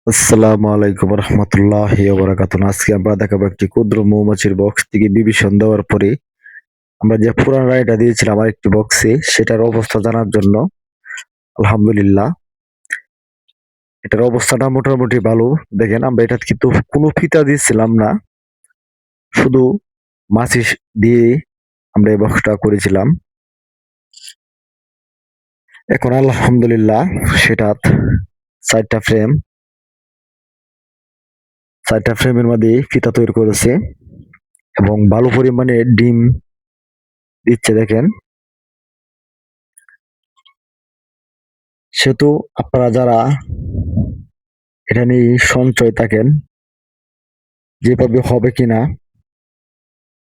আসসালামু আলাইকুম রহমতুল্লাহি ওয়া বারাকাতুহু। আজকে আমরা দেখাবো একটি ক্ষুদ্র মৌমাছির বক্স থেকে বিবিসন দেওয়ার পরে আমরা যে পুরান রায়টা দিয়েছিলাম আরেকটি বক্সে সেটার অবস্থা জানার জন্য। আলহামদুলিল্লাহ, এটার অবস্থাটা মোটামুটি ভালো। দেখেন, আমরা এটা কিন্তু কোনো ফিতা দিচ্ছিলাম না, শুধু মাছি দিয়ে আমরা এই বক্সটা করেছিলাম। এখন আলহামদুলিল্লাহ সেটা চারটা ফ্রেমের মধ্যে ফিতা তৈরি করেছে এবং ভালো পরিমাণে ডিম দিচ্ছে। দেখেন, সেহেতু আপনারা যারা এটা নিয়ে সঞ্চয় থাকেন, যেভাবে হবে কিনা,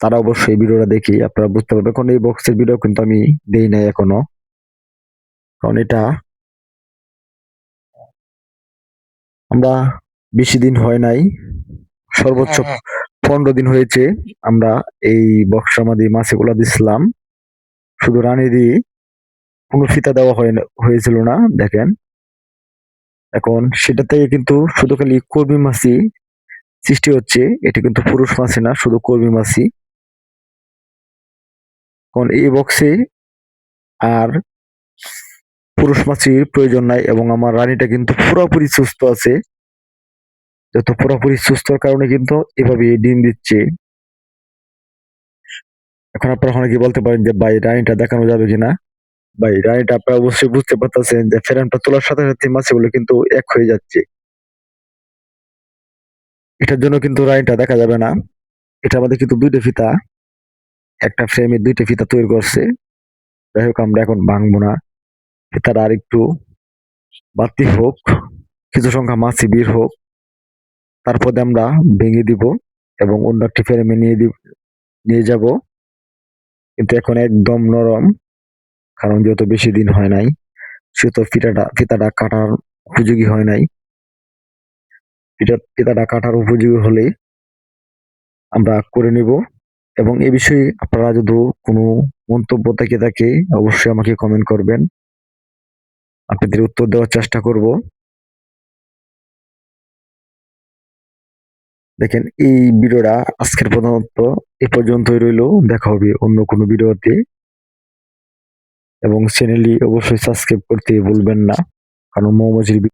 তারা অবশ্যই ভিডিওটা দেখি আপনারা বুঝতে পারবেন। এখন এই বক্সের ভিডিও কিন্তু আমি দেই নাই এখনো, কারণ এটা আমরা বেশি দিন হয় নাই, সর্বোচ্চ 15 দিন হয়েছে আমরা এই বক্সের মধ্যে মাছগুলা দিছিলাম, শুধু রানী দিয়ে, কোনো ফিতা দেওয়া হয়েছিল না। দেখেন, এখন সেটা থেকে কিন্তু শুধু খালি কর্মী মাছি সৃষ্টি হচ্ছে। এটা কিন্তু পুরুষ মাছি না, শুধু কর্মী মাছি। কারণ এই বক্সে আর পুরুষ মাছির প্রয়োজন নাই এবং আমার রানীটা কিন্তু পুরোপুরি সুস্থ আছে। যত পুরোপুরি সুস্থর কারণে কিন্তু এভাবে ডিম দিচ্ছে। এখন আপনারা অনেকে বলতে পারেন যে ভাই, রানীটা দেখানো যাবে কিনা। ভাই, রানীটা আপনারা অবশ্যই বুঝতে পারতেছেন যে ফেরানটা তোলার সাথে সাথে মাছিগুলো কিন্তু এক হয়ে যাচ্ছে। এটার জন্য কিন্তু রানীটা দেখা যাবে না। এটা আমাদের কিন্তু দুইটা ফিতা, একটা ফ্রেমে দুইটা ফিতা তৈরি করছে। যাই হোক, আমরা এখন ভাঙবো না, ফিতাটা আর একটু বাড়তি হোক, কিছু সংখ্যা মাছি বের হোক, তারপরে আমরা ভেঙে দিব এবং অন্য একটি ফ্রেমে নিয়ে যাব। কিন্তু এখন একদম নরম, কারণ যেহেতু বেশি দিন হয় নাই, সেহেতু ফিতাটা কাটার উপযোগী হয় নাই। ফিতাটা কাটার উপযোগী হলে আমরা করে নিব। এবং এ বিষয়ে আপনারা যদি কোনো মন্তব্য থেকে থাকে, অবশ্যই আমাকে কমেন্ট করবেন, আপনাদের উত্তর দেওয়ার চেষ্টা করব। দেখেন, এই ভিডিওটা আজকের প্রধানত এ পর্যন্তই রইল। দেখা হবে অন্য কোনো ভিডিওতে, এবং চ্যানেলটি অবশ্যই সাবস্ক্রাইব করতে ভুলবেন না, কারণ মৌমাছির